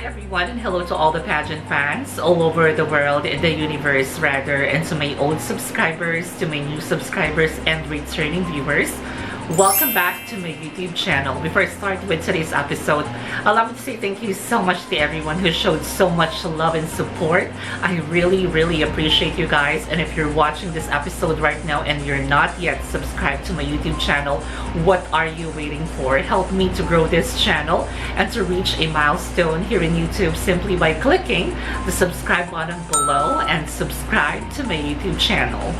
Hi everyone, and hello to all the pageant fans all over the world, in the universe rather, and to my old subscribers, to my new subscribers and returning viewers. Welcome back to my YouTube channel. Before I start with today's episode, allow me to say thank you so much to everyone who showed so much love and support. I really appreciate you guys. And if you're watching this episode right now and you're not yet subscribed to my YouTube channel, what are you waiting for? Help me to grow this channel and to reach a milestone here in YouTube simply by clicking the subscribe button below and subscribe to my YouTube channel.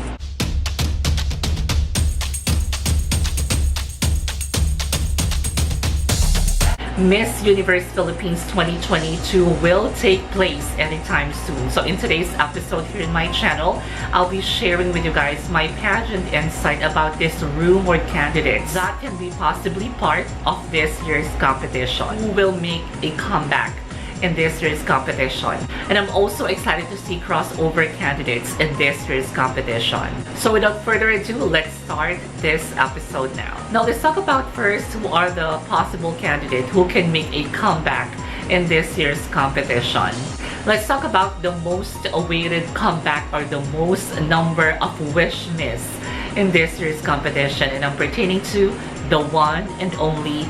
Miss Universe Philippines 2022 will take place anytime soon. So in today's episode here in my channel, I'll be sharing with you guys my pageant insight about this rumored candidates that can be possibly part of this year's competition, who will make a comeback in this year's competition. And I'm also excited to see crossover candidates in this year's competition. So without further ado, let's start this episode now. Now let's talk about first who are the possible candidates who can make a comeback in this year's competition. Let's talk about the most awaited comeback or the most number of wish miss in this year's competition, and I'm pertaining to the one and only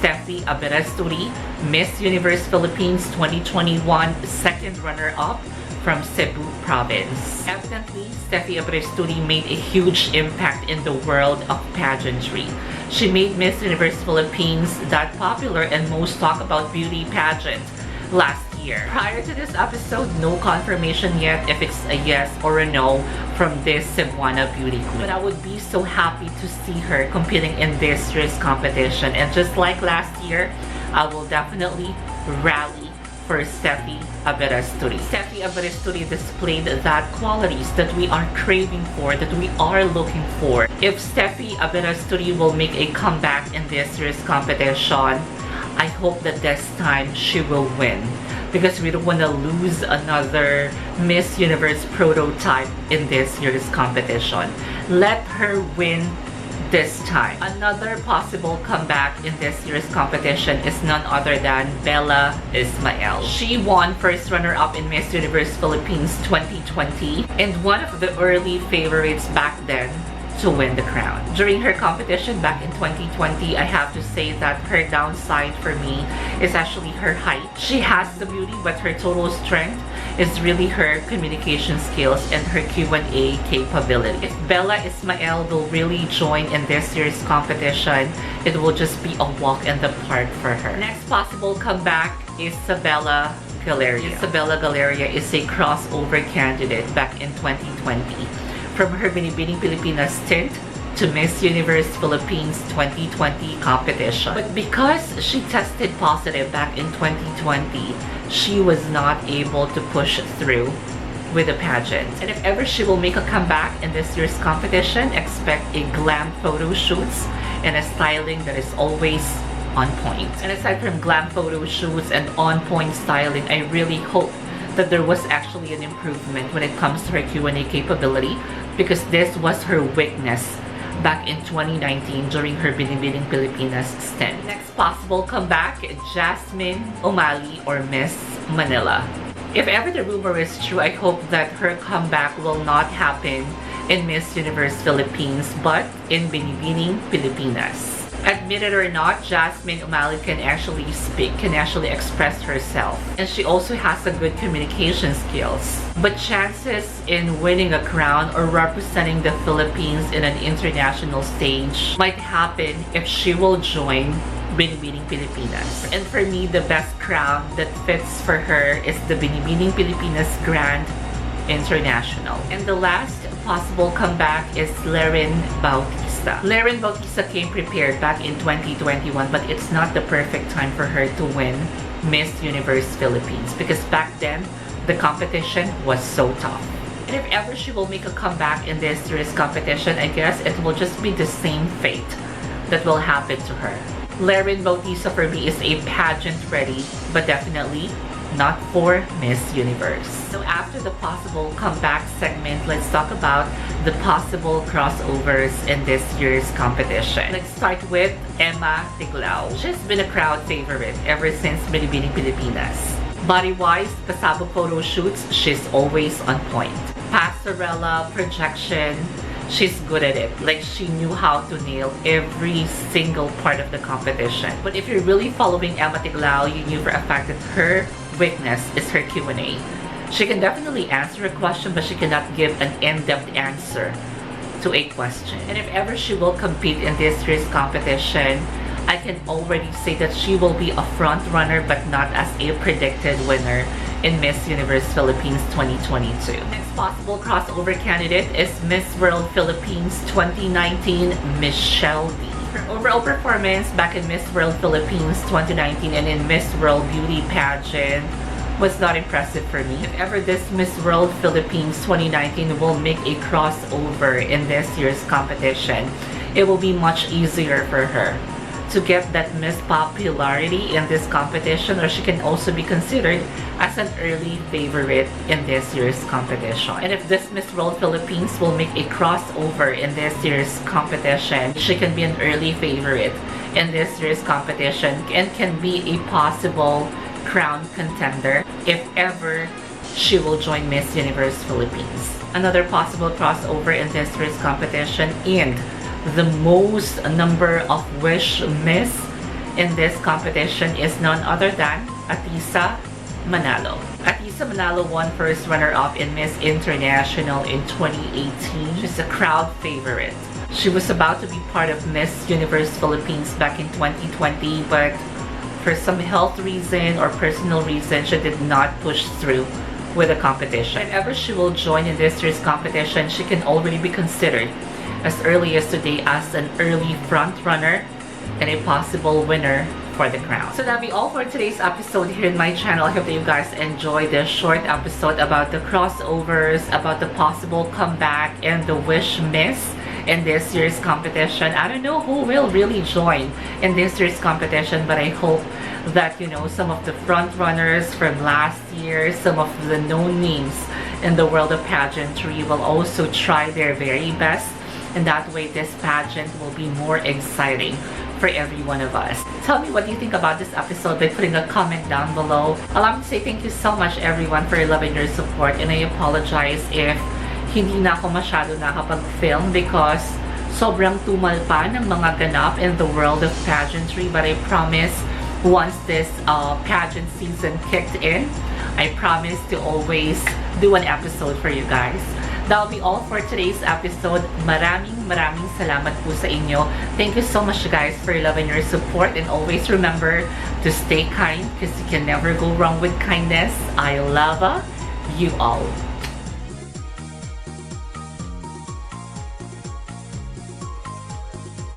Abrestory, Miss Universe Philippines 2021 second runner-up from Cebu province. Evidently, Abrestory made a huge impact in the world of pageantry. She made Miss Universe Philippines that popular and most talked about beauty pageant last year. Prior to this episode, no confirmation yet if it's a yes or a no from this Cebuana beauty queen. But I would be so happy to see her competing in this year's competition. And just like last year, I will definitely rally for Abrestory. Abrestory displayed that qualities that we are craving for, that we are looking for. If Abrestory will make a comeback in this year's competition, I hope that this time she will win, because we don't want to lose another Miss Universe prototype in this year's competition. Let her win this time. Another possible comeback in this year's competition is none other than Bella Ismail. She won first runner-up in Miss Universe Philippines 2020 and one of the early favorites back then to win the crown. During her competition back in 2020, I have to say that her downside for me is actually her height. She has the beauty, but her total strength is really her communication skills and her Q&A capability. If Bella Ismail will really join in this year's competition, it will just be a walk in the park for her. Next possible comeback is Isabella Galeria. Isabella Galeria is a crossover candidate back in 2020. From her Binibining Pilipinas stint to Miss Universe Philippines 2020 competition. But because she tested positive back in 2020, she was not able to push through with the pageant. And if ever she will make a comeback in this year's competition, expect a glam photo shoots and a styling that is always on point. And aside from glam photo shoots and on point styling, I really hope that there was actually an improvement when it comes to her Q&A capability, because this was her weakness back in 2019 during her Binibining Pilipinas stint. Next possible comeback, Jasmine OMalley or Miss Manila. If ever the rumor is true, I hope that her comeback will not happen in Miss Universe Philippines but in Binibining Pilipinas. Admit it or not, Jasmine OMalley can actually speak, can actually express herself. And she also has a good communication skills. But chances in winning a crown or representing the Philippines in an international stage might happen if she will join Binibining Pilipinas. And for me, the best crown that fits for her is the Binibining Pilipinas Grand International. And the last possible comeback is Bautista. Bautista came prepared back in 2021, but it's not the perfect time for her to win Miss Universe Philippines, because back then the competition was so tough. And if ever she will make a comeback in this year's competition, I guess it will just be the same fate that will happen to her. Bautista for me is a pageant ready, but definitely not for Miss Universe. So after the possible comeback segment, let's talk about the possible crossovers in this year's competition. Let's start with Stiglao. She's been a crowd favorite ever since Binibining Pilipinas. Body-wise, pasabog photo shoots, she's always on point. Passerella, projection, she's good at it. Like, she knew how to nail every single part of the competition. But if you're really following Emma Stiglao, you knew for a fact that her weakness is her Q&A. She can definitely answer a question, but she cannot give an in-depth answer to a question. And if ever she will compete in this year's competition, I can already say that she will be a front runner, but not as a predicted winner in Miss Universe Philippines 2022. Next possible crossover candidate is Miss World Philippines 2019, Michelle D. Her overall performance back in Miss World Philippines 2019 and in Miss World Beauty pageant was not impressive for me. If ever this Miss World Philippines 2019 will make a crossover in this year's competition, it will be much easier for her to get that Miss popularity in this competition, or she can also be considered as an early favorite in this year's competition. And if this Miss World Philippines will make a crossover in this year's competition, she can be an early favorite in this year's competition and can be a possible crown contender if ever she will join Miss Universe Philippines. Another possible crossover in this year's competition, and the most number of wish miss in this competition is none other than Atisa Manalo. Atisa Manalo won first runner-up in Miss International in 2018. She's a crowd favorite. She was about to be part of Miss Universe Philippines back in 2020, but for some health reason or personal reason, she did not push through with the competition. Whenever she will join in this year's competition, she can already be considered as early as today as an early front runner and a possible winner for the crown. So that'll be all for today's episode here in my channel. I hope that you guys enjoyed this short episode about the crossovers, about the possible comeback and the wish miss in this year's competition. I don't know who will really join in this year's competition, but I hope that, you know, some of the front runners from last year, some of the known names in the world of pageantry will also try their very best, and that way this pageant will be more exciting for every one of us. Tell me what you think about this episode by putting a comment down below. Allow me to say thank you so much everyone for your love and your support, and I apologize if hindi na ako masyado nakapag-film because sobrang tumal pa ng mga ganap in the world of pageantry. But I promise, once this pageant season kicked in, I promise to always do an episode for you guys. That'll be all for today's episode. Maraming salamat po sa inyo. Thank you so much guys for your love and your support, and always remember to stay kind because you can never go wrong with kindness. I love you all.